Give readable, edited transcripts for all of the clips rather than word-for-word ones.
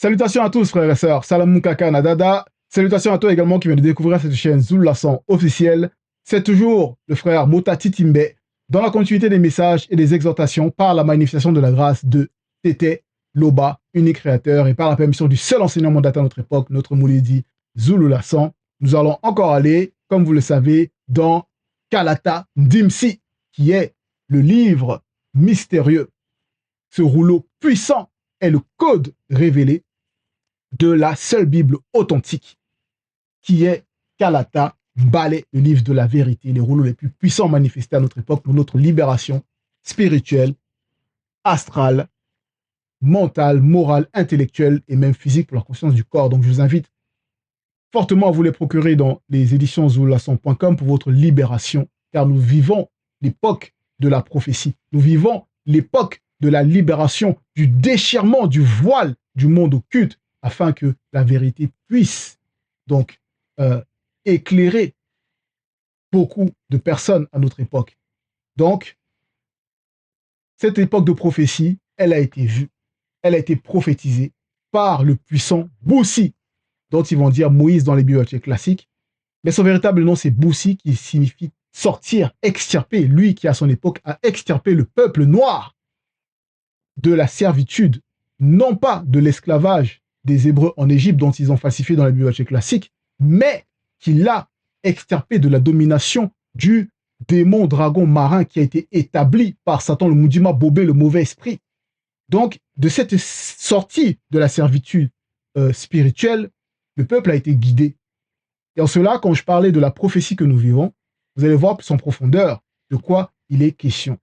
Salutations à tous, frères et sœurs. Salam Moukaka Nadada. Salutations à toi également qui vient de découvrir cette chaîne Zoulasan officielle. C'est toujours le frère Motati Timbe dans la continuité des messages et des exhortations par la manifestation de la grâce de Tété Loba, unique créateur, et par la permission du seul enseignant mandaté à notre époque, notre Mouledi Zoulasan. Nous allons encore aller, comme vous le savez, dans Kalata Ndimsi, qui est le livre mystérieux. Ce rouleau puissant est le code révélé de la seule Bible authentique, qui est Kalata Mbale, le livre de la vérité, les rouleaux les plus puissants manifestés à notre époque pour notre libération spirituelle, astrale, mentale, morale, intellectuelle et même physique pour la conscience du corps. Donc je vous invite fortement à vous les procurer dans les éditions zoulasan.com pour votre libération, car nous vivons l'époque de la prophétie. Nous vivons l'époque de la libération, du déchirement du voile du monde occulte, afin que la vérité puisse donc éclairer beaucoup de personnes à notre époque. Donc, cette époque de prophétie, elle a été vue, elle a été prophétisée par le puissant Boussi, dont ils vont dire Moïse dans les bibliothèques classiques, mais son véritable nom c'est Boussi, qui signifie sortir, extirper, lui qui à son époque a extirpé le peuple noir de la servitude, non pas de l'esclavage des Hébreux en Égypte dont ils ont falsifié dans la bibliothèque classique, mais qui l'a extirpé de la domination du démon dragon marin qui a été établi par Satan, le Moudima Bobé, le mauvais esprit. Donc, de cette sortie de la servitude spirituelle, le peuple a été guidé. Et en cela, quand je parlais de la prophétie que nous vivons, vous allez voir plus en profondeur de quoi il est question.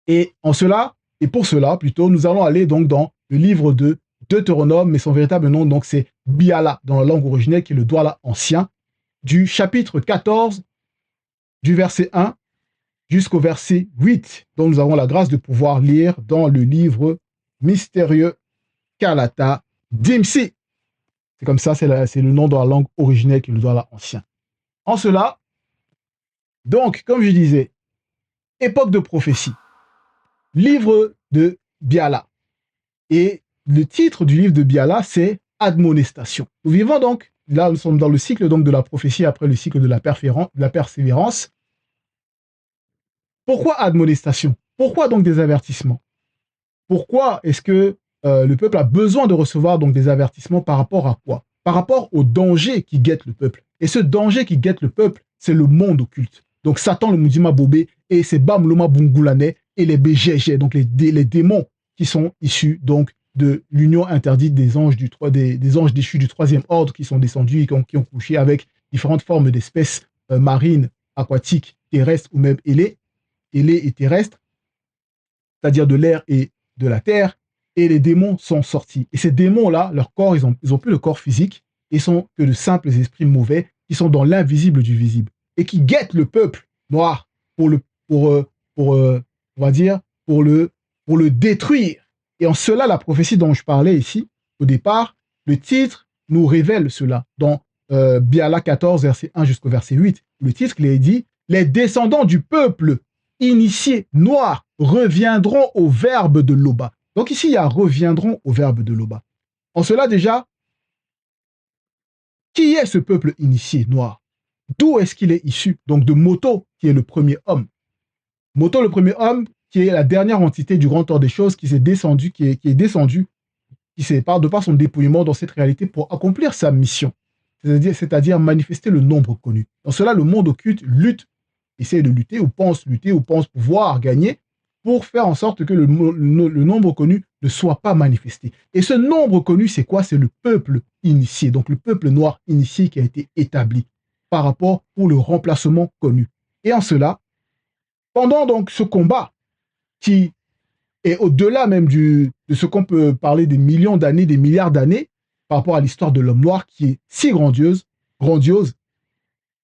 Et en cela, et pour cela, plutôt, nous allons aller donc dans le livre de Deutéronome, mais son véritable nom, donc, c'est Biala, dans la langue originelle, qui est le Douala ancien, du chapitre 14, du verset 1 jusqu'au verset 8, dont nous avons la grâce de pouvoir lire dans le livre mystérieux Kalata Dimsi. C'est comme ça, c'est le nom dans la langue originelle qui est le Douala ancien. En cela, donc, comme je disais, époque de prophétie, livre de Biala. Et le titre du livre de Biala, c'est Admonestation. Nous vivons donc, là nous sommes dans le cycle donc, de la prophétie après le cycle de la persévérance. Pourquoi admonestation? Pourquoi donc des avertissements? Pourquoi est-ce que le peuple a besoin de recevoir donc des avertissements par rapport à quoi? Par rapport au danger qui guette le peuple. Et ce danger qui guette le peuple, c'est le monde occulte. Donc Satan, le Moudima Bobé, et ses Bamloma Bungulane, et les BGG, donc les démons qui sont issus donc de l'union interdite des anges, des anges déchus du troisième ordre qui sont descendus et qui ont couché avec différentes formes d'espèces marines, aquatiques, terrestres ou même ailées et terrestres, c'est-à-dire de l'air et de la terre, et les démons sont sortis. Et ces démons-là, leur corps, ils ont plus le corps physique, ils sont que de simples esprits mauvais qui sont dans l'invisible du visible et qui guettent le peuple noir pour le détruire. Et en cela, la prophétie dont je parlais ici, au départ, le titre nous révèle cela. Dans Biala 14, verset 1 jusqu'au verset 8, le titre, il est dit « Les descendants du peuple initiés noirs reviendront au verbe de Loba ». Donc ici, il y a « reviendront au verbe de Loba ». En cela, déjà, qui est ce peuple initié noir? D'où est-ce qu'il est issu? Donc de Moto, qui est le premier homme. Moto, le premier homme, qui est la dernière entité du grand ordre des choses, qui est descendu, de par son dépouillement dans cette réalité pour accomplir sa mission, c'est-à-dire manifester le nombre connu. Dans cela, le monde occulte essaie de lutter, ou pense pouvoir gagner, pour faire en sorte que le nombre connu ne soit pas manifesté. Et ce nombre connu, c'est quoi? C'est le peuple initié, donc le peuple noir initié qui a été établi par rapport pour le remplacement connu. Et en cela, pendant donc ce combat, qui est au-delà même de ce qu'on peut parler des millions d'années, des milliards d'années, par rapport à l'histoire de l'homme noir, qui est si grandiose,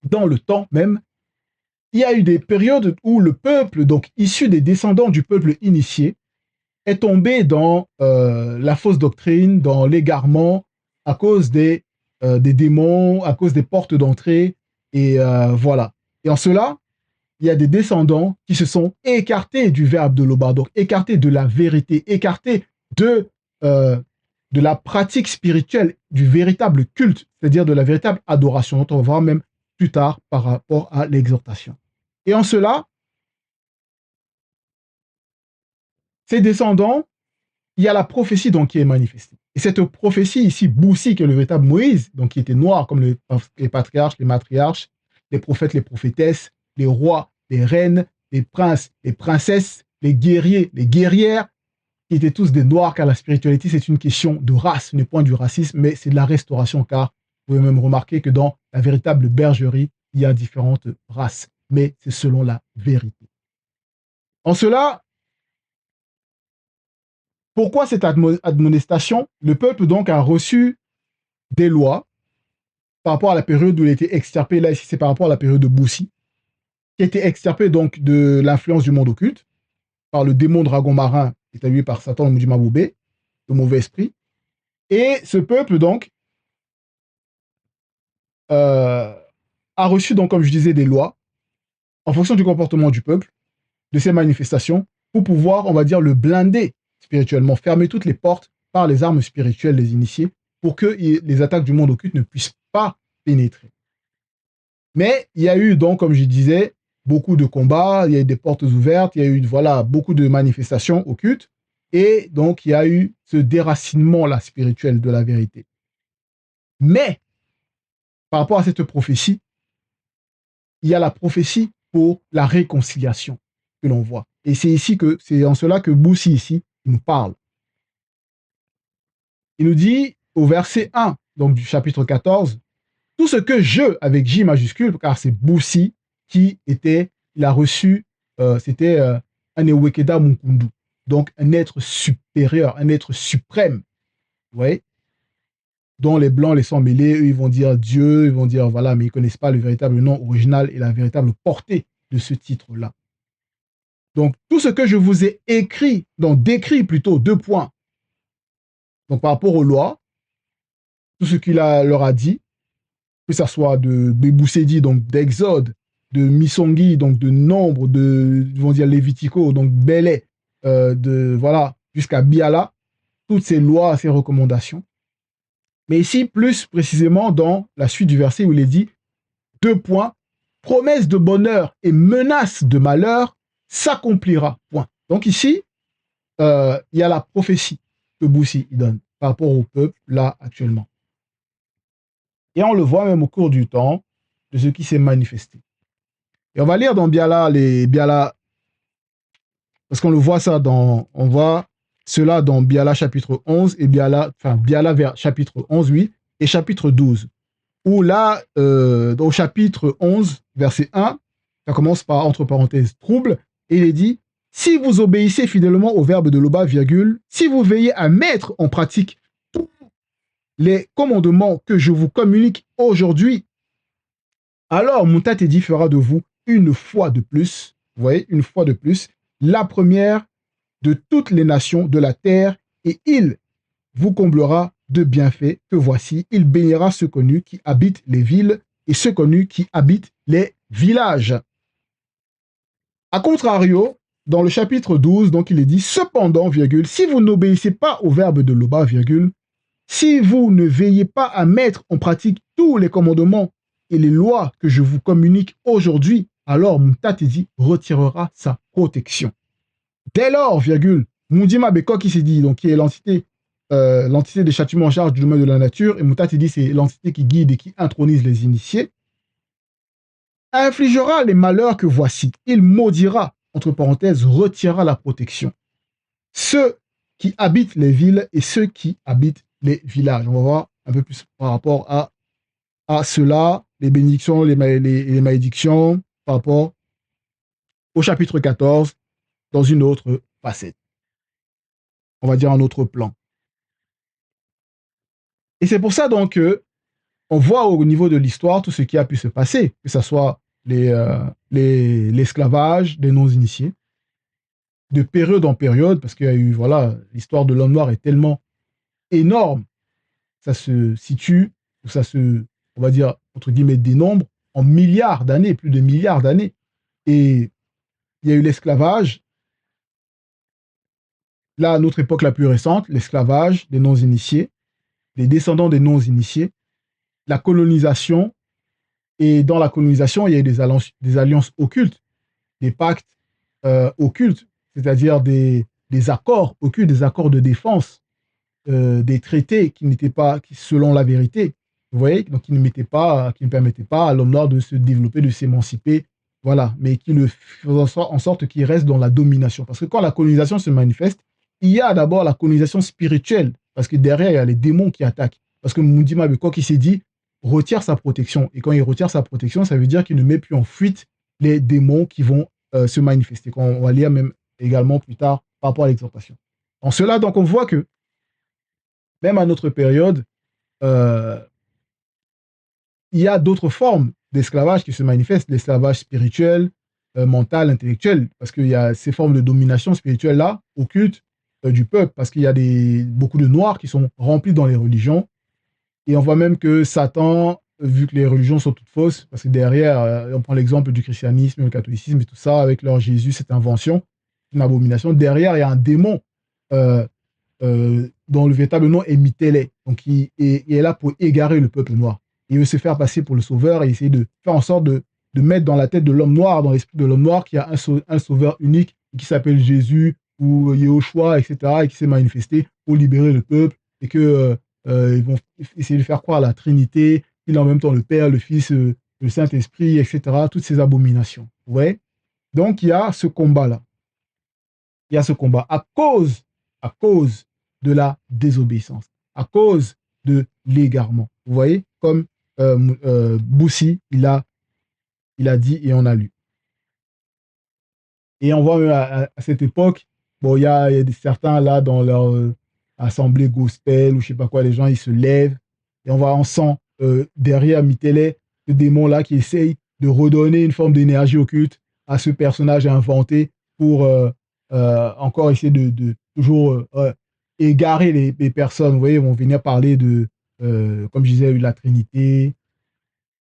dans le temps même, il y a eu des périodes où le peuple, donc issu des descendants du peuple initié, est tombé dans la fausse doctrine, dans l'égarement, à cause des démons, à cause des portes d'entrée, et voilà. Et en cela, il y a des descendants qui se sont écartés du verbe de Loba, donc écartés de la vérité, écartés de de la pratique spirituelle, du véritable culte, c'est-à-dire de la véritable adoration, dont on va voir même plus tard par rapport à l'exhortation. Et en cela, ses descendants, il y a la prophétie donc qui est manifestée. Et cette prophétie ici, Boussi, qui est le véritable Moïse, donc qui était noir comme les patriarches, les matriarches, les prophètes, les prophétesses, les rois, les reines, les princes, les princesses, les guerriers, les guerrières, qui étaient tous des noirs, car la spiritualité, c'est une question de race, ce n'est point du racisme, mais c'est de la restauration, car vous pouvez même remarquer que dans la véritable bergerie, il y a différentes races, mais c'est selon la vérité. En cela, pourquoi cette admonestation? Le peuple donc a reçu des lois par rapport à la période où il était extirpé. Là, ici, c'est par rapport à la période de Boussi, qui était extirpé donc de l'influence du monde occulte par le démon dragon marin établi par Satan Mujima Boubé, le mauvais esprit. Et ce peuple donc a reçu donc, comme je disais, des lois en fonction du comportement du peuple, de ses manifestations, pour pouvoir, on va dire, le blinder spirituellement, fermer toutes les portes par les armes spirituelles des initiés pour que les attaques du monde occulte ne puissent pas pénétrer. Mais il y a eu donc, comme je disais, beaucoup de combats, il y a eu des portes ouvertes, il y a eu voilà, beaucoup de manifestations occultes, et donc il y a eu ce déracinement-là spirituel de la vérité. Mais, par rapport à cette prophétie, il y a la prophétie pour la réconciliation que l'on voit. Et c'est ici que, c'est en cela que Boussi ici nous parle. Il nous dit au verset 1, donc du chapitre 14, tout ce que je, avec J majuscule, car c'est Boussi qui était, il a reçu, c'était un Ewekeda Mukundu, donc un être supérieur, un être suprême, vous voyez, dont les blancs, les sangs mêlés, eux, ils vont dire Dieu, ils vont dire voilà, mais ils ne connaissent pas le véritable nom original et la véritable portée de ce titre-là. Donc, tout ce que je vous ai écrit, donc décrit plutôt, 2 points, donc par rapport aux lois, tout ce qu'il leur a dit, que ce soit de Béboussedi, donc d'Exode, de Misongi, donc de Nombre, de, ils vont dire Lévitico, donc Belé, de, voilà, jusqu'à Biala, toutes ces lois, ces recommandations. Mais ici, plus précisément, dans la suite du verset où il est dit, 2 points, promesse de bonheur et menace de malheur s'accomplira, point. Donc ici, il y a la prophétie que Boussi donne par rapport au peuple, là, actuellement. Et on le voit même au cours du temps de ce qui s'est manifesté. Et on va lire dans Biala, les Biala, parce qu'on le voit ça dans, on voit cela dans Biala chapitre 11 et Biala, enfin Biala vers chapitre 11, oui, et chapitre 12. Où là, au chapitre 11, verset 1, ça commence par, entre parenthèses, trouble, et il est dit, si vous obéissez fidèlement au verbe de l'Oba, virgule, si vous veillez à mettre en pratique tous les commandements que je vous communique aujourd'hui, alors Muntatedi fera de vous une fois de plus, vous voyez, une fois de plus, la première de toutes les nations de la terre, et il vous comblera de bienfaits que voici, il bénira ceux connus qui habitent les villes et ceux connus qui habitent les villages. A contrario, dans le chapitre 12, donc il est dit, cependant, virgule, si vous n'obéissez pas au verbe de l'Oba, virgule, si vous ne veillez pas à mettre en pratique tous les commandements et les lois que je vous communique aujourd'hui, alors Muntatedi retirera sa protection. Dès lors, virgule, Mundima Beko qui s'est dit, donc qui est l'entité des châtiments en charge du domaine de la nature, et Muntatedi c'est l'entité qui guide et qui intronise les initiés, infligera les malheurs que voici. Il maudira, entre parenthèses, retirera la protection. Ceux qui habitent les villes et ceux qui habitent les villages. On va voir un peu plus par rapport à cela, les bénédictions, les malédictions, par rapport au chapitre 14, dans une autre facette. On va dire un autre plan. Et c'est pour ça donc que on voit au niveau de l'histoire tout ce qui a pu se passer, que ce soit l'esclavage des non-initiés, de période en période, parce qu'il y a eu, voilà, l'histoire de l'homme noir est tellement énorme, ça se situe, ça se, on va dire, entre guillemets, dénombre en milliards d'années, plus de milliards d'années. Et il y a eu l'esclavage, Là, notre époque la plus récente, l'esclavage des non-initiés, des descendants des non-initiés, la colonisation, et dans la colonisation, il y a eu des alliances occultes, des pactes occultes, c'est-à-dire des accords occultes, des accords de défense, des traités qui n'étaient pas, qui, selon la vérité, vous voyez, donc qui ne permettaient pas à l'homme noir de se développer, de s'émanciper, voilà, mais qui le faisaient en sorte qu'il reste dans la domination. Parce que quand la colonisation se manifeste, il y a d'abord la colonisation spirituelle, parce que derrière, il y a les démons qui attaquent. Parce que Moundi Mabeko qui s'est dit, retire sa protection. Et quand il retire sa protection, ça veut dire qu'il ne met plus en fuite les démons qui vont se manifester. On va lire même également plus tard par rapport à l'exhortation. En cela, donc, on voit que même à notre période, euh, il y a d'autres formes d'esclavage qui se manifestent, l'esclavage spirituel, mental, intellectuel, parce qu'il y a ces formes de domination spirituelle-là, occultes du peuple, parce qu'il y a beaucoup de noirs qui sont remplis dans les religions, et on voit même que Satan, vu que les religions sont toutes fausses, parce que derrière, on prend l'exemple du christianisme, le catholicisme et tout ça, avec leur Jésus, cette invention, une abomination, derrière, il y a un démon euh, dont le véritable nom est Mitélé. Donc, il est là pour égarer le peuple noir. Il veut se faire passer pour le sauveur et essayer de faire en sorte de mettre dans la tête de l'homme noir, dans l'esprit de l'homme noir, qu'il y a un sauveur unique qui s'appelle Jésus ou Yehoshua, etc., et qui s'est manifesté pour libérer le peuple et que ils vont essayer de faire croire à la Trinité, qu'il est en même temps le Père, le Fils, le Saint-Esprit, etc., toutes ces abominations. Ouais. Donc, il y a ce combat-là. Il y a ce combat à cause de la désobéissance, à cause de l'égarement. Vous voyez, comme Boussi, il a dit et on a lu. Et on voit à cette époque, bon, il y a certains là dans leur assemblée gospel ou je sais pas quoi, les gens ils se lèvent et on sent derrière Mitélé ce démon là qui essaye de redonner une forme d'énergie occulte à ce personnage inventé pour encore essayer de toujours égarer les personnes. Vous voyez, ils vont venir parler de, comme je disais, de la Trinité,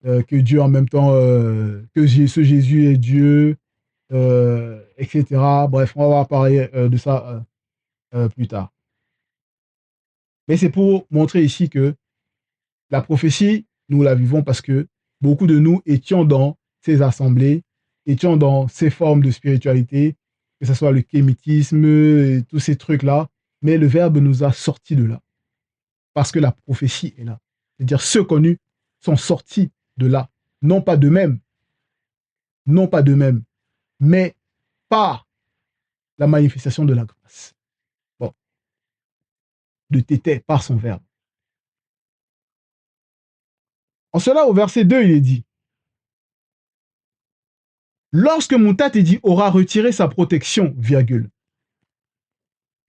que Dieu en même temps, que ce Jésus est Dieu, etc. Bref, on va parler de ça plus tard. Mais c'est pour montrer ici que la prophétie, nous la vivons parce que beaucoup de nous étions dans ces assemblées, étions dans ces formes de spiritualité, que ce soit le kémitisme, et tous ces trucs-là, mais le Verbe nous a sortis de là, parce que la prophétie est là. C'est-à-dire ceux connus sont sortis de là, non pas d'eux-mêmes, non pas d'eux-mêmes, mais par la manifestation de la grâce. Bon, de Tété, par son Verbe. En cela, au verset 2, il est dit, lorsque Moutatedi aura retiré sa protection, virgule,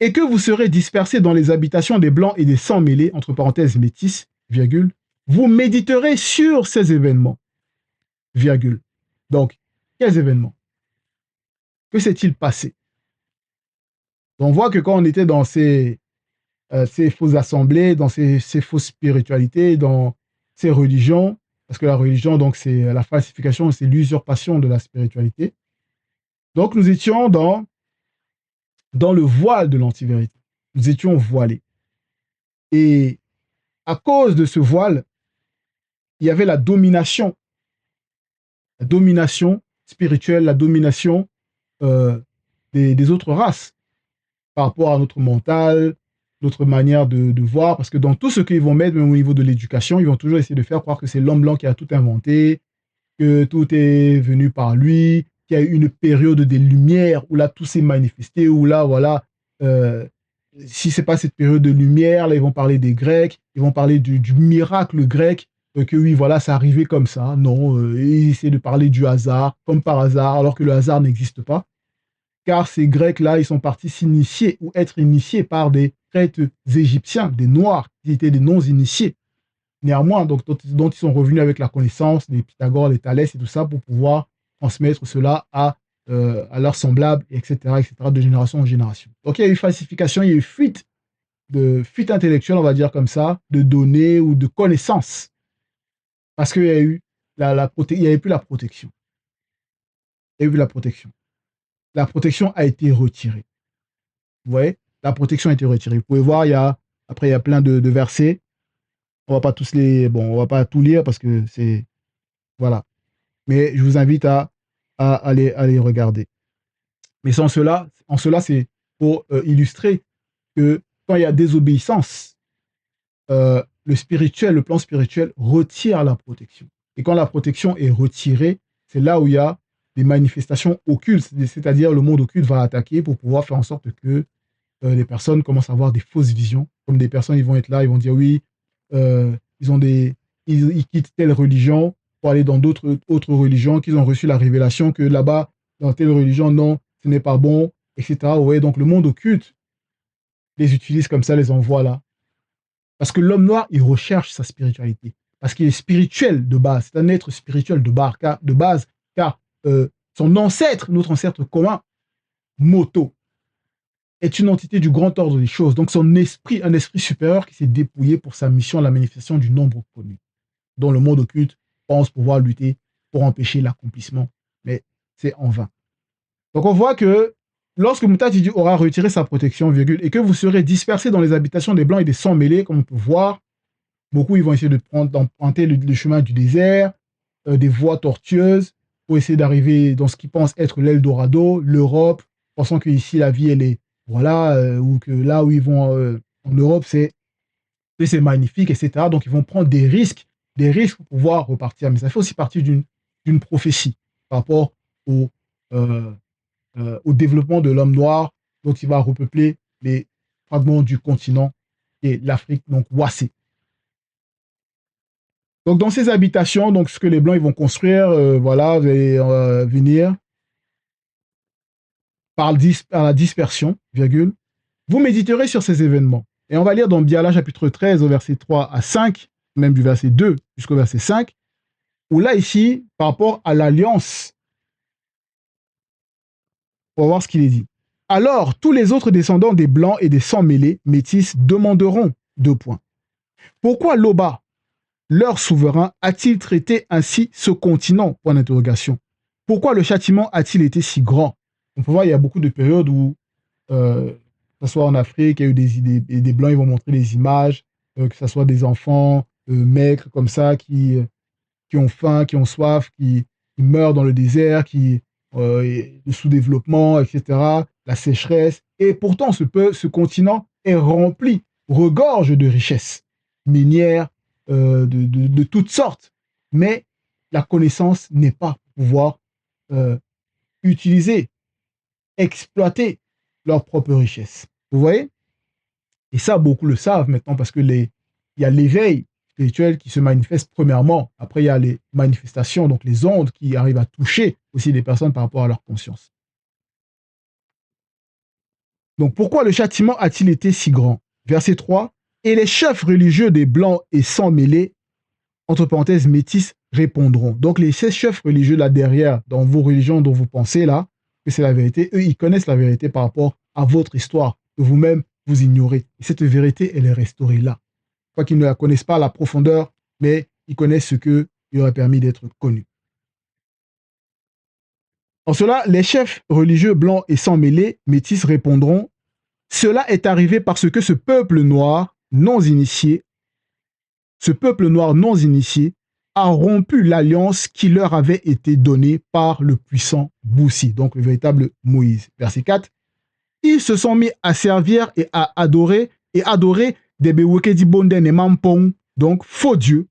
et que vous serez dispersés dans les habitations des Blancs et des sans-mêlés, entre parenthèses métis, virgule, vous méditerez sur ces événements, virgule. Donc, quels événements? Que s'est-il passé? On voit que quand on était dans ces fausses assemblées, dans ces fausses spiritualités, dans ces religions, parce que la religion, donc, c'est la falsification, c'est l'usurpation de la spiritualité. Donc, nous étions dans le voile de l'antivérité. Nous étions voilés. Et à cause de ce voile, il y avait la domination spirituelle, la domination des autres races par rapport à notre mental, notre manière de voir, parce que dans tout ce qu'ils vont mettre, même au niveau de l'éducation, ils vont toujours essayer de faire croire que c'est l'homme blanc qui a tout inventé, que tout est venu par lui, qu'il y a eu une période des Lumières où là tout s'est manifesté, où là, voilà, si c'est pas cette période de lumière, là, ils vont parler des Grecs, ils vont parler du miracle grec, que oui, voilà, ça arrivait comme ça. Non, ils essaient de parler du hasard, comme par hasard, alors que le hasard n'existe pas. Car ces Grecs-là, ils sont partis s'initier ou être initiés par des prêtres égyptiens, des Noirs, qui étaient des non-initiés. Néanmoins, donc, dont ils sont revenus avec la connaissance des Pythagore, des Thalès et tout ça pour pouvoir transmettre cela à leurs semblables, etc., etc., de génération en génération. Donc, il y a eu falsification, il y a eu fuite intellectuelle, on va dire comme ça, de données ou de connaissances. Parce qu'il y a eu il n'y avait plus la protection. Il y a eu la protection. La protection a été retirée. Vous voyez? la protection a été retirée. Vous pouvez voir, après, il y a plein de versets. On va pas tous on va pas tout lire parce que c'est, voilà. Mais je vous invite à aller regarder. Mais en cela, c'est pour illustrer que quand il y a désobéissance, le plan spirituel retire la protection. Et quand la protection est retirée, c'est là où il y a des manifestations occultes, c'est-à-dire le monde occulte va attaquer pour pouvoir faire en sorte que les personnes commencent à avoir des fausses visions. Comme des personnes, ils vont être là, ils vont dire oui, ils quittent telle religion pour aller dans autres religions, qu'ils ont reçu la révélation que là-bas, dans telle religion, non, ce n'est pas bon, etc. Ouais, donc le monde occulte les utilise comme ça, les envoie là. Parce que l'homme noir, il recherche sa spiritualité. Parce qu'il est spirituel de base. C'est un être spirituel de base, car son ancêtre, notre ancêtre commun, Moto, est une entité du grand ordre des choses. Donc son esprit, un esprit supérieur qui s'est dépouillé pour sa mission, la manifestation du nombre connu, dont le monde occulte pense pouvoir lutter pour empêcher l'accomplissement. Mais c'est en vain. Donc on voit que lorsque Mutatiti aura retiré sa protection, virgule, et que vous serez dispersés dans les habitations des Blancs et des Sans-Mêlés, comme on peut voir, beaucoup ils vont essayer d'emprunter le chemin du désert, des voies tortueuses, pour essayer d'arriver dans ce qu'ils pensent être l'Eldorado, l'Europe, pensant que ici la vie elle est, voilà, ou que là où ils vont en Europe, c'est magnifique, etc. Donc ils vont prendre des risques pour pouvoir repartir. Mais ça fait aussi partie d'une prophétie par rapport au développement de l'homme noir, donc il va repeupler les fragments du continent et l'Afrique, donc Wassé. Donc dans ces habitations, donc ce que les Blancs ils vont construire, voilà, vous allez venir par la dispersion, virgule, vous méditerez sur ces événements. Et on va lire dans Biala chapitre 13 au verset 3 à 5, même du verset 2 jusqu'au verset 5, où là ici, par rapport à l'alliance, on va voir ce qu'il est dit. Alors, tous les autres descendants des Blancs et des Sans-Mêlés, métis, demanderont 2 points. Pourquoi Loba, leur souverain, a-t-il traité ainsi ce continent? Point d'interrogation. Pourquoi le châtiment a-t-il été si grand? On peut voir, il y a beaucoup de périodes où, que ce soit en Afrique, il y a eu des Blancs, ils vont montrer des images, que ce soit des enfants maigres comme ça, qui ont faim, qui ont soif, qui meurent dans le désert, le sous-développement, etc., la sécheresse. Et pourtant, ce continent est rempli, regorge de richesses minières de toutes sortes. Mais la connaissance n'est pas pour pouvoir utiliser, exploiter leurs propres richesses. Vous voyez? Et ça, beaucoup le savent maintenant parce que il y a l'éveil spirituel qui se manifeste premièrement. Après, il y a les manifestations, donc les ondes qui arrivent à toucher aussi des personnes par rapport à leur conscience. Donc, pourquoi le châtiment a-t-il été si grand? Verset 3. Et les chefs religieux des Blancs et Sans-Mêlés, entre parenthèses métis, répondront. Donc, les 16 chefs religieux là derrière, dans vos religions dont vous pensez là, que c'est la vérité, eux, ils connaissent la vérité par rapport à votre histoire, que vous-même, vous ignorez. Et cette vérité, elle est restaurée là. Quoi qu'ils ne la connaissent pas à la profondeur, mais ils connaissent ce qui aurait permis d'être connu. En cela, les chefs religieux blancs et sans-mêlés, métis, répondront: cela est arrivé parce que ce peuple noir non initié a rompu l'alliance qui leur avait été donnée par le puissant Boussi, donc le véritable Moïse. Verset 4. Ils se sont mis à servir et à adorer des Bewekedi Bonden et Mampong, donc faux dieux,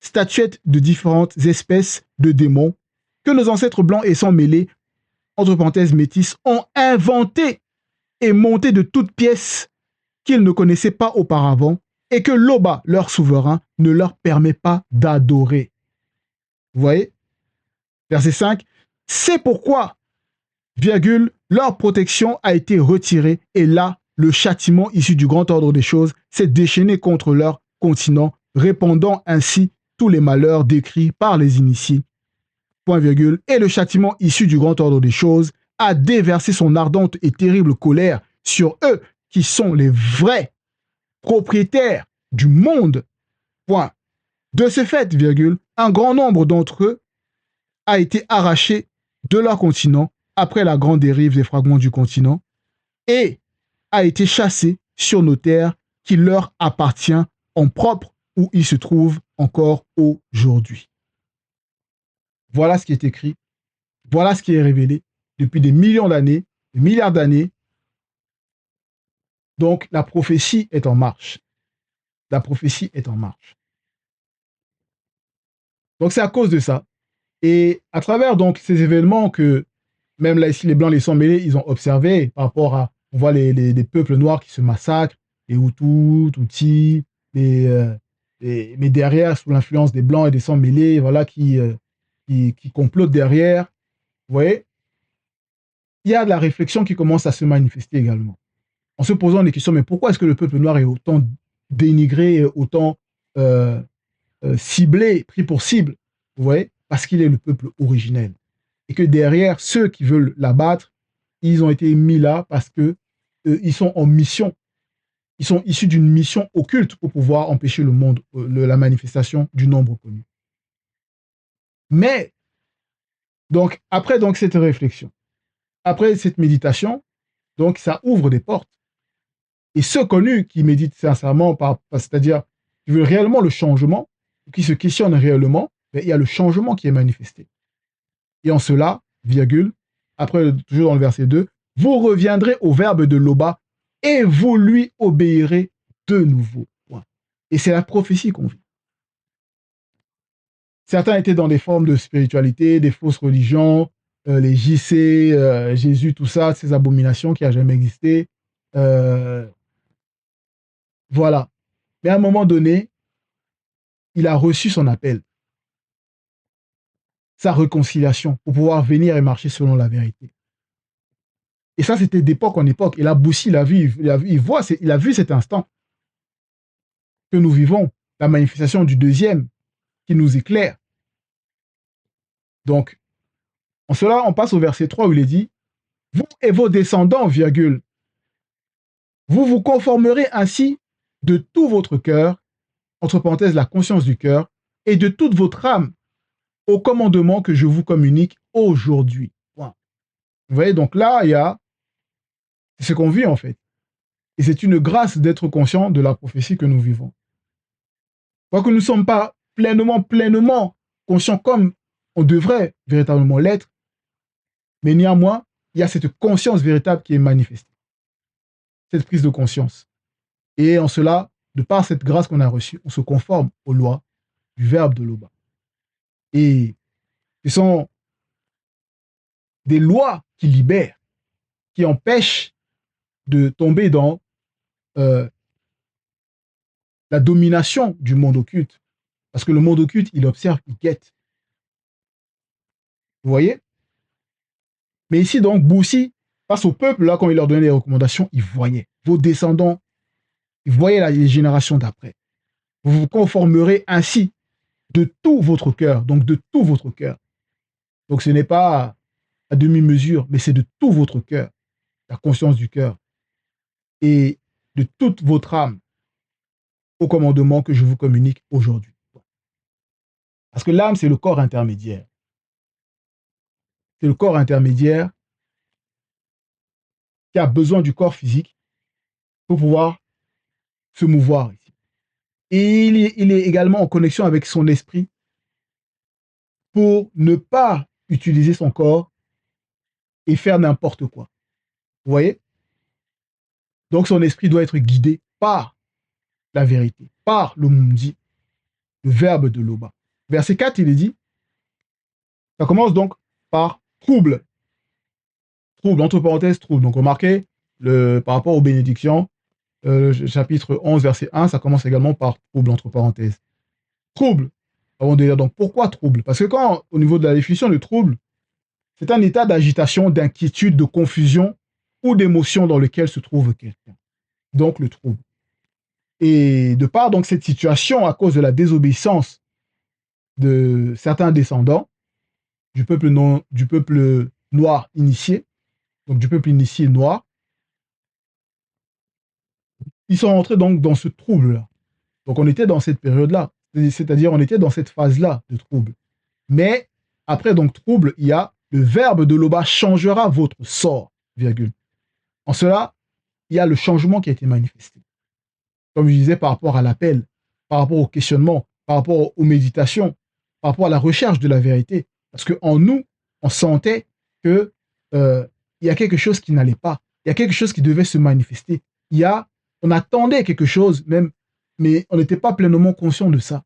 statuettes de différentes espèces de démons, que nos ancêtres blancs et sans mêlés, entre parenthèses métis, ont inventé et monté de toutes pièces qu'ils ne connaissaient pas auparavant, et que Loba, leur souverain, ne leur permet pas d'adorer. Vous voyez? Verset 5. C'est pourquoi, virgule, leur protection a été retirée, et là, le châtiment issu du grand ordre des choses s'est déchaîné contre leur continent, répandant ainsi tous les malheurs décrits par les initiés. Point virgule. Et le châtiment issu du grand ordre des choses a déversé son ardente et terrible colère sur eux qui sont les vrais propriétaires du monde. Point. De ce fait, virgule, un grand nombre d'entre eux a été arraché de leur continent après la grande dérive des fragments du continent, et a été chassé sur nos terres qui leur appartient en propre où il se trouve encore aujourd'hui. Voilà ce qui est écrit, voilà ce qui est révélé depuis des millions d'années, des milliards d'années. Donc la prophétie est en marche. La prophétie est en marche. Donc c'est à cause de ça. Et à travers donc ces événements que même là ici les Blancs, les sangs mêlés, ils ont observé par rapport à, on voit les peuples noirs qui se massacrent, les Hutus, Tutsis, mais derrière, sous l'influence des Blancs et des sangs mêlés, voilà, qui complotent derrière. Vous voyez, il y a de la réflexion qui commence à se manifester également. En se posant des questions, mais pourquoi est-ce que le peuple noir est autant dénigré, autant ciblé, pris pour cible? Vous voyez, parce qu'il est le peuple originel. Et que derrière, ceux qui veulent l'abattre, ils ont été mis là parce que ils sont en mission. Ils sont issus d'une mission occulte pour pouvoir empêcher le monde, la manifestation du nombre connu. Mais, donc, après donc, cette réflexion, après cette méditation, donc ça ouvre des portes. Et ceux connus qui méditent sincèrement, c'est-à-dire qui veulent réellement le changement, qui se questionnent réellement, il y a le changement qui est manifesté. Et en cela, virgule, après, toujours dans le verset 2, vous reviendrez au verbe de Loba et vous lui obéirez de nouveau. Point. Et c'est la prophétie qu'on vit. Certains étaient dans des formes de spiritualité, des fausses religions, les JC, Jésus, tout ça, ces abominations qui n'ont jamais existé. Voilà. Mais à un moment donné, il a reçu son appel, sa réconciliation, pour pouvoir venir et marcher selon la vérité. Et ça, c'était d'époque en époque. Et là, Boussi l'a vu, il a vu cet instant que nous vivons, la manifestation du deuxième qui nous éclaire. Donc, en cela, on passe au verset 3 où il est dit, vous et vos descendants, virgule, vous vous conformerez ainsi de tout votre cœur, entre parenthèses, la conscience du cœur, et de toute votre âme au commandement que je vous communique aujourd'hui. Point. Vous voyez, donc là, il y a ce qu'on vit en fait. Et c'est une grâce d'être conscient de la prophétie que nous vivons. Quoique nous ne sommes pas pleinement conscients comme on devrait véritablement l'être, mais néanmoins, il y a cette conscience véritable qui est manifestée. Cette prise de conscience. Et en cela, de par cette grâce qu'on a reçue, on se conforme aux lois du verbe de Loba. Et ce sont des lois qui libèrent, qui empêchent de tomber dans la domination du monde occulte. Parce que le monde occulte, il observe, il guette. Vous voyez? Mais ici, donc, Boussi, face au peuple, là, quand il leur donnait les recommandations, ils voyaient. Vos descendants, ils voyaient les générations d'après. Vous vous conformerez ainsi de tout votre cœur, donc de tout votre cœur. Donc ce n'est pas à demi-mesure, mais c'est de tout votre cœur, la conscience du cœur, et de toute votre âme au commandement que je vous communique aujourd'hui. Parce que l'âme, c'est le corps intermédiaire. C'est le corps intermédiaire qui a besoin du corps physique pour pouvoir se mouvoir ici. Et il est également en connexion avec son esprit pour ne pas utiliser son corps et faire n'importe quoi. Vous voyez? Donc son esprit doit être guidé par la vérité, par le mundi, le verbe de Loba. Verset 4, il est dit, ça commence donc par trouble. Trouble, entre parenthèses, trouble. Donc remarquez, par rapport aux bénédictions, chapitre 11, verset 1, ça commence également par trouble, entre parenthèses. Trouble. Avant de dire, donc pourquoi trouble? Parce que quand, au niveau de la définition de trouble, c'est un état d'agitation, d'inquiétude, de confusion ou d'émotion dans lequel se trouve quelqu'un. Donc le trouble. Et de par donc cette situation, à cause de la désobéissance de certains descendants du peuple noir initié, donc du peuple initié noir, ils sont entrés donc dans ce trouble-là. Donc on était dans cette période-là, c'est-à-dire on était dans cette phase-là de trouble. Mais après donc trouble, il y a le verbe de Loba changera votre sort, virgule. En cela, il y a le changement qui a été manifesté. Comme je disais, par rapport à l'appel, par rapport au questionnement, par rapport aux méditations, par rapport à la recherche de la vérité. Parce qu'en nous, on sentait que il y a quelque chose qui n'allait pas. Il y a quelque chose qui devait se manifester. On attendait quelque chose même, mais on n'était pas pleinement conscient de ça.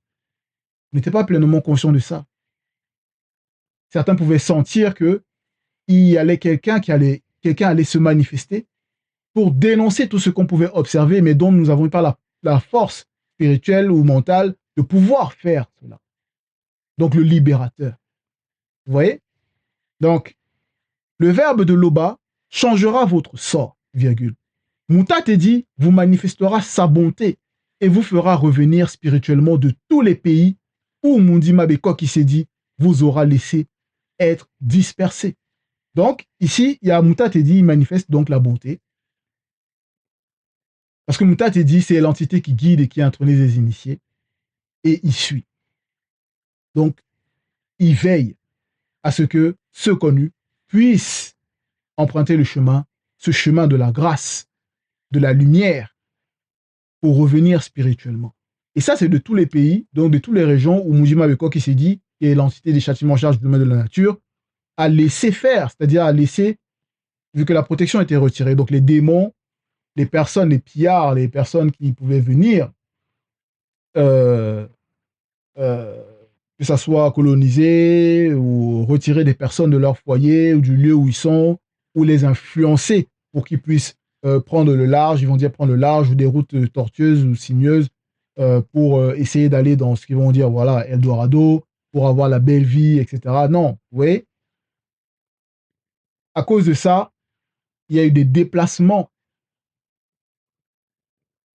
On n'était pas pleinement conscient de ça. Certains pouvaient sentir que il y allait quelqu'un allait se manifester pour dénoncer tout ce qu'on pouvait observer, mais dont nous n'avons pas la force spirituelle ou mentale de pouvoir faire cela. Donc le libérateur. Vous voyez? Donc, le verbe de Loba changera votre sort, virgule. Mouta te dit, vous manifestera sa bonté et vous fera revenir spirituellement de tous les pays où Mundima Beko qui s'est dit, vous aura laissé être dispersé. Donc, ici, il y a Mouta te dit, il manifeste donc la bonté. Parce que Mouta te dit, c'est l'entité qui guide et qui a entraîné les initiés. Et il suit. Donc, il veille à ce que ceux connus puissent emprunter le chemin, ce chemin de la grâce, de la lumière, pour revenir spirituellement. Et ça, c'est de tous les pays, donc de toutes les régions où Mujima Beko qui s'est dit, qui est l'entité des châtiments en charge du domaine de la nature, a laissé faire, c'est-à-dire a laissé, vu que la protection était retirée, donc les démons, les personnes, les pillards, les personnes qui pouvaient venir, euh, que ça soit coloniser ou retirer des personnes de leur foyer ou du lieu où ils sont, ou les influencer pour qu'ils puissent prendre le large, ils vont dire prendre le large ou des routes tortueuses ou sinueuses pour essayer d'aller dans ce qu'ils vont dire, voilà, Eldorado, pour avoir la belle vie, etc. Non, vous voyez, à cause de ça, il y a eu des déplacements.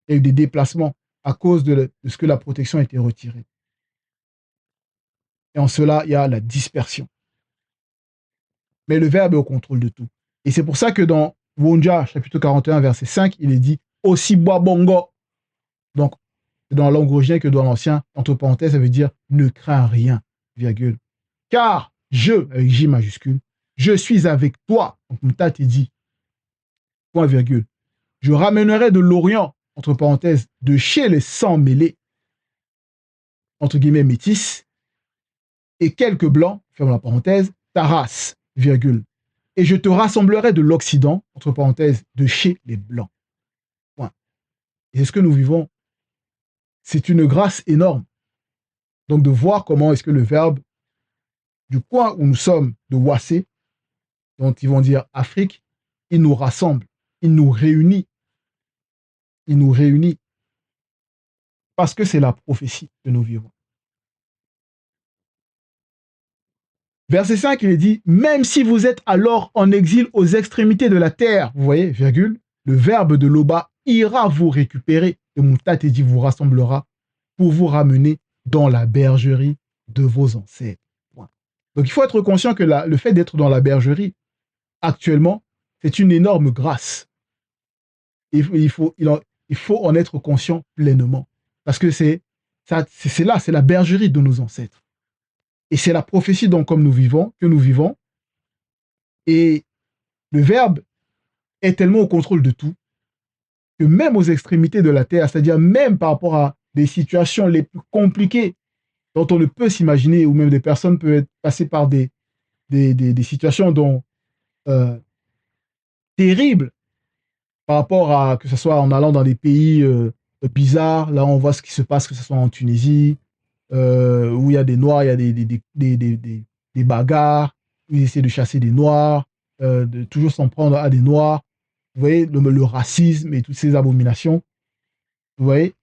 Il y a eu des déplacements à cause de ce que la protection a été retirée. Et en cela, il y a la dispersion. Mais le verbe est au contrôle de tout. Et c'est pour ça que dans Wonja, chapitre 41, verset 5, il est dit « Osiboa bongo ». Donc, dans la langue originale que dans l'ancien, entre parenthèses, ça veut dire « ne crains rien », virgule. Car je, avec J majuscule, je suis avec toi. Donc, Mouta te dit, point virgule. Je ramènerai de l'Orient, entre parenthèses, de chez les sangs mêlés, entre guillemets métis, et quelques blancs, ferme la parenthèse, ta race, virgule. Et je te rassemblerai de l'Occident, entre parenthèses, de chez les blancs. Point. Et c'est ce que nous vivons. C'est une grâce énorme. Donc de voir comment est-ce que le verbe du coin où nous sommes, de Wassé, dont ils vont dire Afrique, il nous rassemble, il nous réunit. Il nous réunit. Parce que c'est la prophétie que nous vivons. Verset 5, il est dit, même si vous êtes alors en exil aux extrémités de la terre, vous voyez, virgule, le verbe de Loba ira vous récupérer, et Mouta te dit vous rassemblera pour vous ramener dans la bergerie de vos ancêtres. Point. Donc il faut être conscient que le fait d'être dans la bergerie, actuellement, c'est une énorme grâce. Il faut en être conscient pleinement. Parce que c'est là, c'est la bergerie de nos ancêtres. Et c'est la prophétie donc comme que nous vivons. Et le verbe est tellement au contrôle de tout que même aux extrémités de la terre, c'est-à-dire même par rapport à des situations les plus compliquées dont on ne peut s'imaginer, ou même des personnes peuvent être passées par des situations dont, terribles par rapport à, que ce soit en allant dans des pays bizarres, là on voit ce qui se passe, que ce soit en Tunisie, où il y a des Noirs, il y a des bagarres, où ils essaient de chasser des Noirs, de toujours s'en prendre à des Noirs. Vous voyez, le racisme et toutes ces abominations. Vous voyez,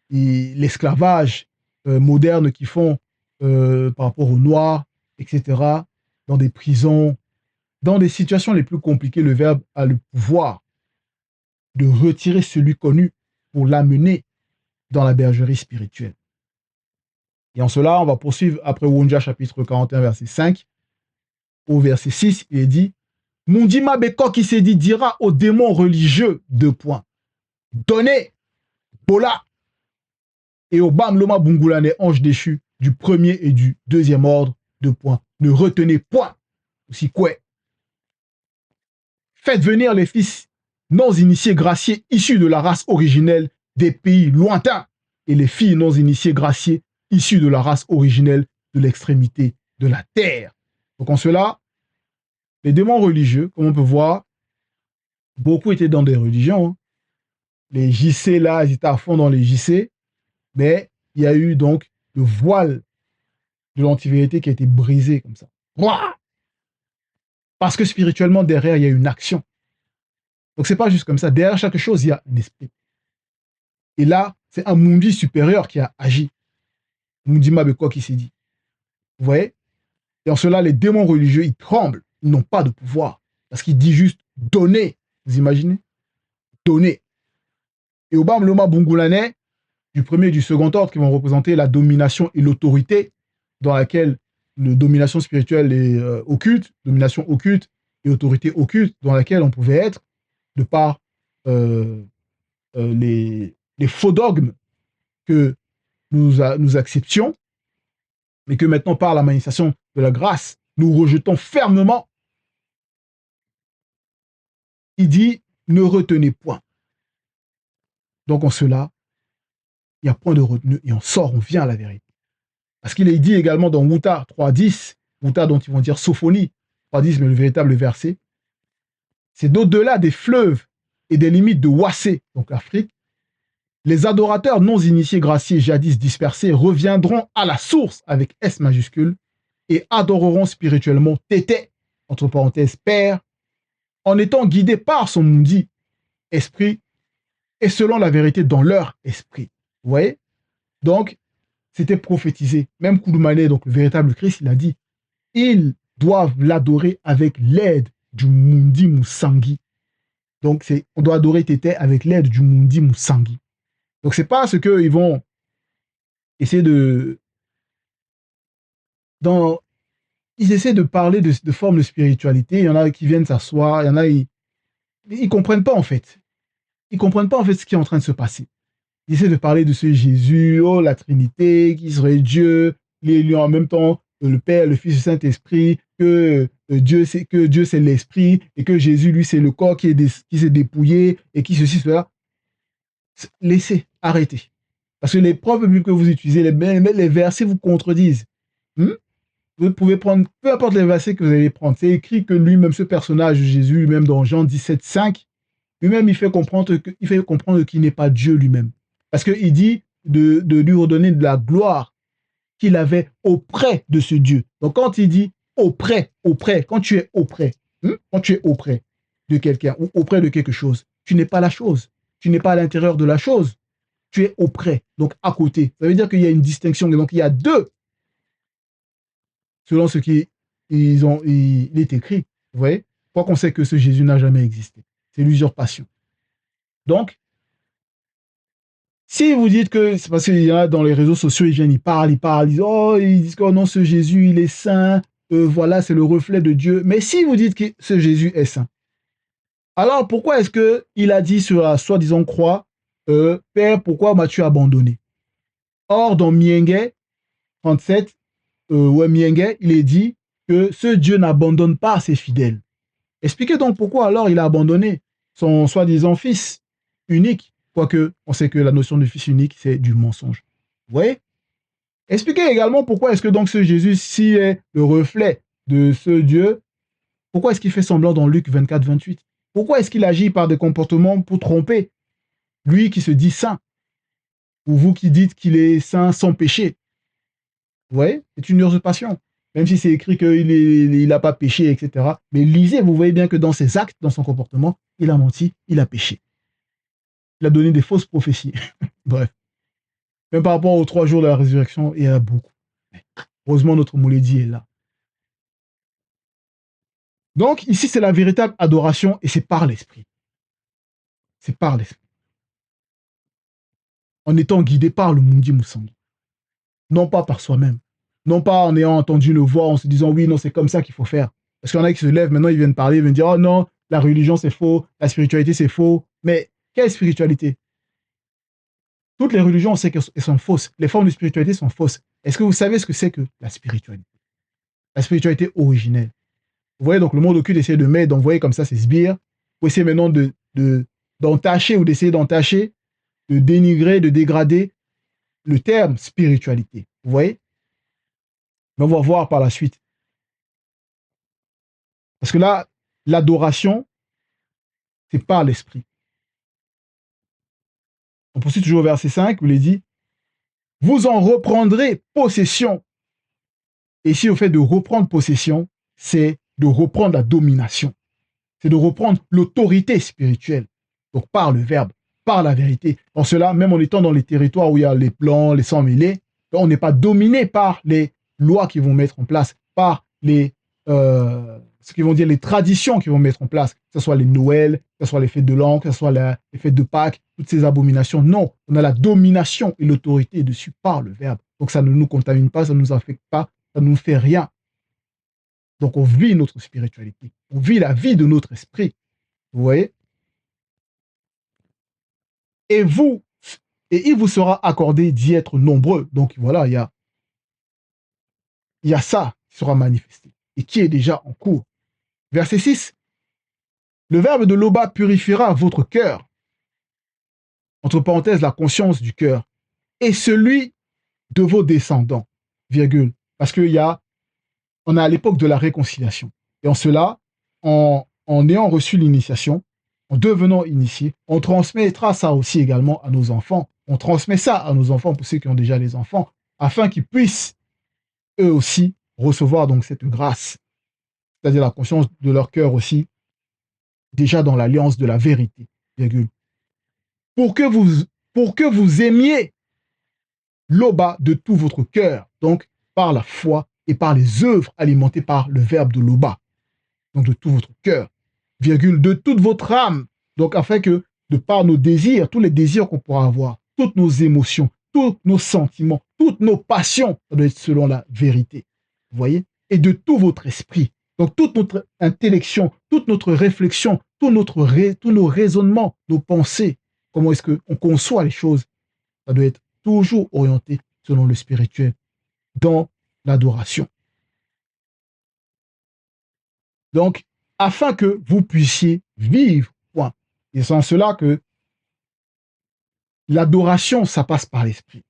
l'esclavage moderne qu'ils font par rapport aux Noirs, etc., dans des prisons, dans des situations les plus compliquées, le verbe a le pouvoir de retirer celui connu pour l'amener dans la bergerie spirituelle. Et en cela, on va poursuivre après Wonja chapitre 41, verset 5. Au verset 6, il est dit Mundima Beko qui s'est dit dira aux démons religieux, deux points. Donnez, Bola, et au Bam Loma Bungulane, ange déchu, du premier et du deuxième ordre, deux points. Ne retenez point, aussi quoi. Faites venir les fils non initiés graciés issus de la race originelle des pays lointains et les filles non initiées graciées issues de la race originelle de l'extrémité de la terre. Donc en cela, les démons religieux, comme on peut voir, beaucoup étaient dans des religions. Hein. Les JC, là, ils étaient à fond dans les JC, mais il y a eu donc le voile de l'antivérité qui a été brisé comme ça. Parce que spirituellement, derrière, il y a une action. Donc, c'est pas juste comme ça. Derrière chaque chose, il y a un esprit. Et là, c'est un mundi supérieur qui a agi. Mundi Mabekwa qui s'est dit. Vous voyez? Et en cela, les démons religieux, ils tremblent. Ils n'ont pas de pouvoir. Parce qu'il dit juste donner. Vous imaginez? Donner. Et Obama Loma Bungulane, du premier et du second ordre, qui vont représenter la domination et l'autorité, dans laquelle la domination spirituelle est occulte, domination occulte et autorité occulte, dans laquelle on pouvait être, de par les faux dogmes que nous acceptions, mais que maintenant, par la manifestation de la grâce, nous rejetons fermement. Il dit, ne retenez point. Donc en cela, il n'y a point de retenue et on sort, on vient à la vérité. Parce qu'il est dit également dans Wuta 3.10, Wuta dont ils vont dire Sophonie 3.10, mais le véritable verset, c'est d'au-delà des fleuves et des limites de Wassé, donc l'Afrique, les adorateurs non initiés graciés jadis dispersés reviendront à la source avec S majuscule et adoreront spirituellement Tété, entre parenthèses Père, en étant guidés par son mundi, esprit, et selon la vérité dans leur esprit. Vous voyez? Donc, c'était prophétisé. Même Koudoumane, donc le véritable Christ, il a dit, ils doivent l'adorer avec l'aide du Mundi Moussangi. Donc, on doit adorer Tété avec l'aide du Mundi Moussangi. Donc, c'est pas ce qu'ils vont essayer de... Ils essaient de parler de formes de spiritualité. Il y en a qui viennent s'asseoir, il y en a, ils comprennent pas, en fait. Ils comprennent pas, en fait, ce qui est en train de se passer. Ils essaient de parler de ce Jésus, oh, la Trinité, qui serait Dieu, il y a en même temps le Père, le Fils, le Saint-Esprit, que Dieu c'est l'Esprit, et que Jésus, lui, c'est le corps qui s'est dépouillé, et qui ceci, cela. Laissez, arrêtez. Parce que les preuves bibliques que vous utilisez, les versets vous contredisent. Vous pouvez prendre, peu importe les versets que vous allez prendre, c'est écrit que lui-même, ce personnage, Jésus, lui-même, dans Jean 17,5, lui-même, il fait comprendre qu'il n'est pas Dieu lui-même. Parce qu'il dit de lui redonner de la gloire qu'il avait auprès de ce Dieu. Donc, quand il dit auprès, quand tu es auprès de quelqu'un ou auprès de quelque chose, tu n'es pas la chose. Tu n'es pas à l'intérieur de la chose. Tu es auprès, donc à côté. Ça veut dire qu'il y a une distinction. Donc, il y a deux, selon ce qui il est écrit. Vous voyez? Quoi qu'on sait que ce Jésus n'a jamais existé. C'est l'usurpation. Donc, si vous dites que c'est parce qu'il y a dans les réseaux sociaux, ils parlent, ils disent, oh, ils disent que oh non, ce Jésus, il est saint, voilà, c'est le reflet de Dieu. Mais si vous dites que ce Jésus est saint, alors pourquoi est-ce qu'il a dit sur la soi-disant croix, Père, pourquoi m'as-tu abandonné? Or, dans Mienge 37, Mienge, il est dit que ce Dieu n'abandonne pas ses fidèles. Expliquez donc pourquoi alors il a abandonné son soi-disant fils unique, quoique on sait que la notion de fils unique, c'est du mensonge. Vous voyez? Expliquez également pourquoi est-ce que donc ce Jésus, s'il est le reflet de ce Dieu, pourquoi est-ce qu'il fait semblant dans Luc 24, 28? Pourquoi est-ce qu'il agit par des comportements pour tromper lui qui se dit saint? Ou vous qui dites qu'il est saint sans péché? Vous voyez? C'est une usurpation. Même si c'est écrit qu'il n'a pas péché, etc. Mais lisez, vous voyez bien que dans ses actes, dans son comportement, il a menti, il a péché. Il a donné des fausses prophéties. Bref. Même par rapport aux 3 jours de la résurrection, il y en a beaucoup. Heureusement, notre Mouledi est là. Donc, ici, c'est la véritable adoration et c'est par l'esprit. C'est par l'esprit. En étant guidé par le Mundi Moussangi. Non pas par soi-même. Non pas en ayant entendu une voix, en se disant, oui, non, c'est comme ça qu'il faut faire. Parce qu'il y en a qui se lèvent, maintenant, ils viennent parler, ils viennent dire, oh non, la religion, c'est faux, la spiritualité, c'est faux. Mais quelle spiritualité? Toutes les religions, on sait qu'elles sont fausses. Les formes de spiritualité sont fausses. Est-ce que vous savez ce que c'est que la spiritualité? La spiritualité originelle. Vous voyez, donc le monde occulte essaie de mettre, d'envoyer comme ça ses sbires, pour essayer maintenant de d'entacher ou d'essayer d'entacher, de dénigrer, de dégrader le terme spiritualité. Vous voyez? Mais on va voir par la suite. Parce que là, l'adoration, c'est par l'esprit. On poursuit toujours au verset 5, où il est dit, vous en reprendrez possession. Et ici, au fait de reprendre possession, c'est de reprendre la domination. C'est de reprendre l'autorité spirituelle. Donc par le verbe, par la vérité. En cela, même en étant dans les territoires où il y a les plans, les sangs mêlés, on n'est pas dominé par les lois qui vont mettre en place, par les, ce qu'ils vont dire, les traditions qui vont mettre en place, que ce soit les Noëls, que ce soit les fêtes de l'an, que ce soit les fêtes de Pâques, toutes ces abominations. Non, on a la domination et l'autorité dessus par le verbe. Donc ça ne nous contamine pas, ça ne nous affecte pas, ça ne nous fait rien. Donc on vit notre spiritualité, on vit la vie de notre esprit. Vous voyez? Et il vous sera accordé d'y être nombreux. Donc voilà, il y a ça qui sera manifesté et qui est déjà en cours. Verset 6. Le verbe de Loba purifiera votre cœur, entre parenthèses, la conscience du cœur, et celui de vos descendants, virgule. Parce qu'on est à l'époque de la réconciliation. Et en cela, en ayant reçu l'initiation, en devenant initié, on transmettra ça aussi également à nos enfants. On transmet ça à nos enfants, pour ceux qui ont déjà les enfants, afin qu'ils puissent, eux aussi, recevoir donc cette grâce, c'est-à-dire la conscience de leur cœur aussi, déjà dans l'alliance de la vérité, virgule. Pour que vous aimiez l'Oba de tout votre cœur, donc par la foi et par les œuvres alimentées par le verbe de l'Oba, donc de tout votre cœur, virgule, de toute votre âme, donc afin que, de par nos désirs, tous les désirs qu'on pourra avoir, toutes nos émotions, tous nos sentiments, toutes nos passions, ça doit être selon la vérité, vous voyez, et de tout votre esprit. Donc toute notre intellection, toute notre réflexion, tous nos raisonnements, nos pensées, comment est-ce qu'on conçoit les choses, ça doit être toujours orienté selon le spirituel, dans l'adoration. Donc, afin que vous puissiez vivre, point. Et c'est en cela que l'adoration, ça passe par l'esprit.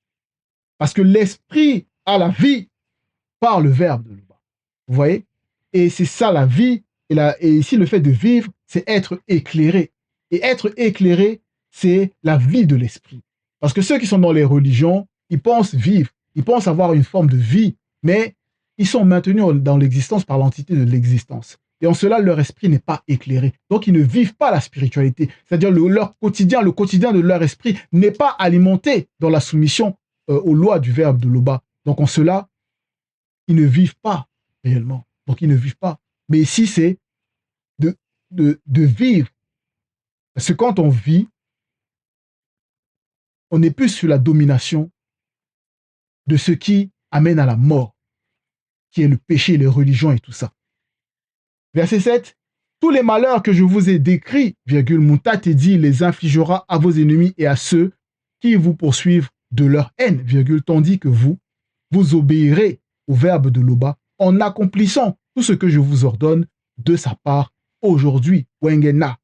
Parce que l'esprit a la vie par le verbe de l'Oba. Vous voyez? Et c'est ça la vie. Et ici, le fait de vivre, c'est être éclairé. Et être éclairé, c'est la vie de l'esprit. Parce que ceux qui sont dans les religions, ils pensent vivre, ils pensent avoir une forme de vie, mais ils sont maintenus dans l'existence par l'entité de l'existence. Et en cela, leur esprit n'est pas éclairé. Donc, ils ne vivent pas la spiritualité. C'est-à-dire leur quotidien, le quotidien de leur esprit n'est pas alimenté dans la soumission aux lois du verbe de l'Oba. Donc, en cela, ils ne vivent pas réellement. Donc, ils ne vivent pas. Mais ici, c'est de vivre. Parce que quand on vit, on n'est plus sur la domination de ce qui amène à la mort, qui est le péché, les religions et tout ça. Verset 7. Tous les malheurs que je vous ai décrits, virgule, Moutatedi les infligera à vos ennemis et à ceux qui vous poursuivent de leur haine, virgule, tandis que vous obéirez au verbe de l'Oba en accomplissant tout ce que je vous ordonne de sa part aujourd'hui. Wengena.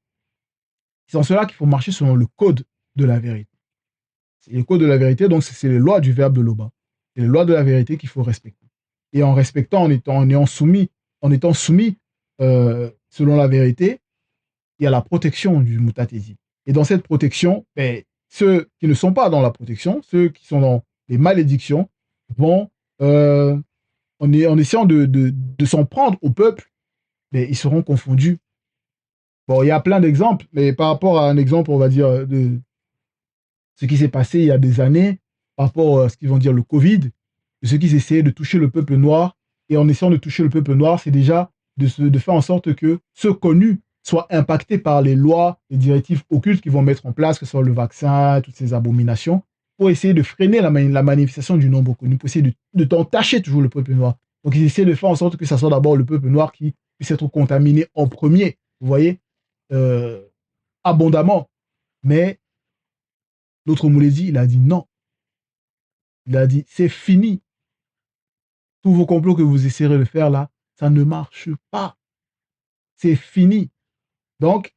C'est en cela qu'il faut marcher selon le code de la vérité. C'est le code de la vérité, donc c'est les lois du verbe de l'Oba. C'est les lois de la vérité qu'il faut respecter. Et en respectant, en étant soumis selon la vérité, il y a la protection du Mutatési. Et dans cette protection, ceux qui ne sont pas dans la protection, ceux qui sont dans les malédictions, vont, en essayant de s'en prendre au peuple, ils seront confondus. Bon, il y a plein d'exemples, mais par rapport à un exemple, on va dire, de ce qui s'est passé il y a des années, par rapport à ce qu'ils vont dire le Covid, de ceux qui essayaient de toucher le peuple noir, et en essayant de toucher le peuple noir, c'est déjà de faire en sorte que ceux connus soient impactés par les lois, les directives occultes qu'ils vont mettre en place, que ce soit le vaccin, toutes ces abominations, pour essayer de freiner la manifestation du nombre connu, pour essayer de t'entacher toujours le peuple noir. Donc ils essaient de faire en sorte que ce soit d'abord le peuple noir qui puisse être contaminé en premier, vous voyez, abondamment. Mais l'autre Moulési, il a dit non. Il a dit, c'est fini. Tous vos complots que vous essayerez de faire là, ça ne marche pas. C'est fini. Donc,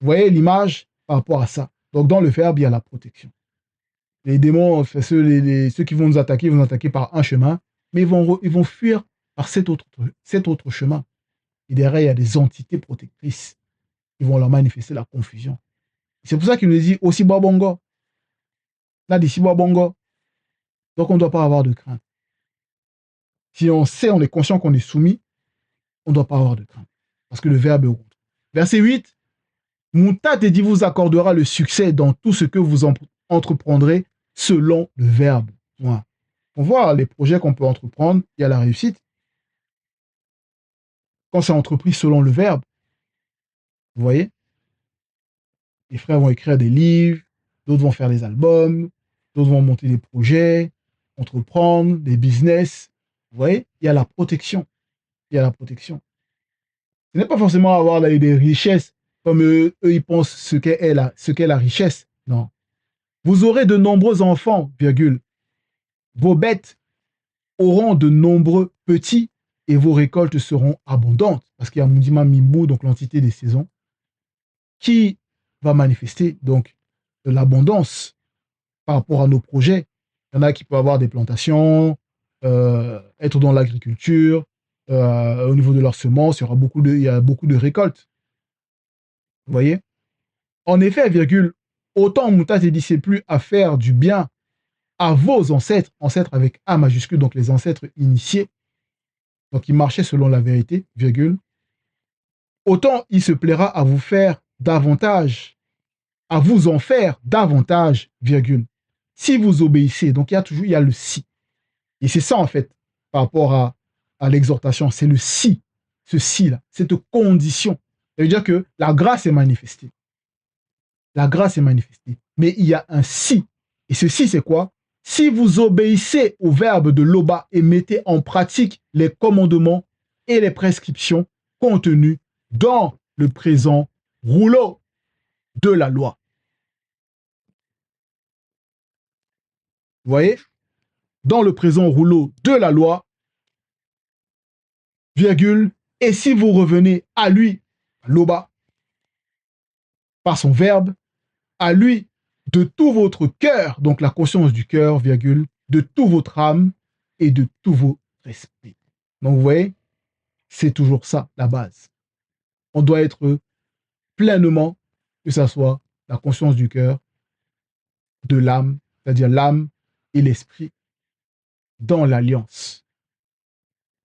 Vous voyez l'image par rapport à ça. Donc, dans le verbe, il y a la protection. Les démons, ceux qui vont nous attaquer par un chemin, mais ils vont fuir par cet autre chemin. Et derrière, il y a des entités protectrices qui vont leur manifester la confusion. C'est pour ça qu'il nous dit aussi bongo. Là, d'ici bongo. Donc, on ne doit pas avoir de crainte. Si on sait, on est conscient qu'on est soumis, on ne doit pas avoir de crainte. Parce que le verbe est contre. Verset 8. Mouta te dit vous accordera le succès dans tout ce que vous entreprendrez selon le verbe. Voilà. On voit les projets qu'on peut entreprendre, il y a la réussite. Quand c'est entrepris selon le verbe, vous voyez, les frères vont écrire des livres, d'autres vont faire des albums, d'autres vont monter des projets, entreprendre, des business. Vous voyez, il y a la protection. Il y a la protection. Ce n'est pas forcément avoir là, des richesses comme eux ils pensent ce qu'est la richesse. Non. Vous aurez de nombreux enfants, virgule. Vos bêtes auront de nombreux petits et vos récoltes seront abondantes. Parce qu'il y a Moudima Mimbu, donc l'entité des saisons, qui va manifester donc de l'abondance par rapport à nos projets. Il y en a qui peuvent avoir des plantations, être dans l'agriculture, au niveau de leurs semences, il y a beaucoup de récoltes. Vous voyez? En effet, virgule, autant Mouta te dit c'est plus à faire du bien à vos ancêtres, ancêtres avec A majuscule, donc les ancêtres initiés, donc ils marchaient selon la vérité, virgule, autant il se plaira à vous faire davantage, à vous en faire davantage, virgule, si vous obéissez. Donc il y a le si. Et c'est ça en fait, par rapport à l'exhortation, c'est le si, ce si-là, cette condition. Ça veut dire que la grâce est manifestée. La grâce est manifestée. Mais il y a un si. Et ce si, c'est quoi? Si vous obéissez au verbe de Loba et mettez en pratique les commandements et les prescriptions contenues dans le présent rouleau de la loi. Vous voyez? Dans le présent rouleau de la loi, virgule, et si vous revenez à lui, Loba, par son verbe, à lui de tout votre cœur, donc la conscience du cœur, virgule, de tout votre âme et de tout votre esprit. Donc vous voyez, c'est toujours ça, la base. On doit être pleinement, que ce soit la conscience du cœur, de l'âme, c'est-à-dire l'âme et l'esprit, dans l'alliance.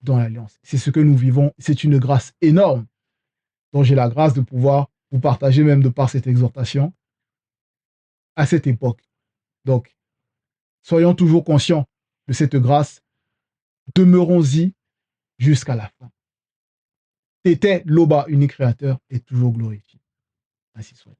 Dans l'alliance. C'est ce que nous vivons. C'est une grâce énorme dont j'ai la grâce de pouvoir vous partager même de par cette exhortation à cette époque. Donc, soyons toujours conscients de cette grâce. Demeurons-y jusqu'à la fin. T'étais Loba, unique créateur, et toujours glorifié. Ainsi soit.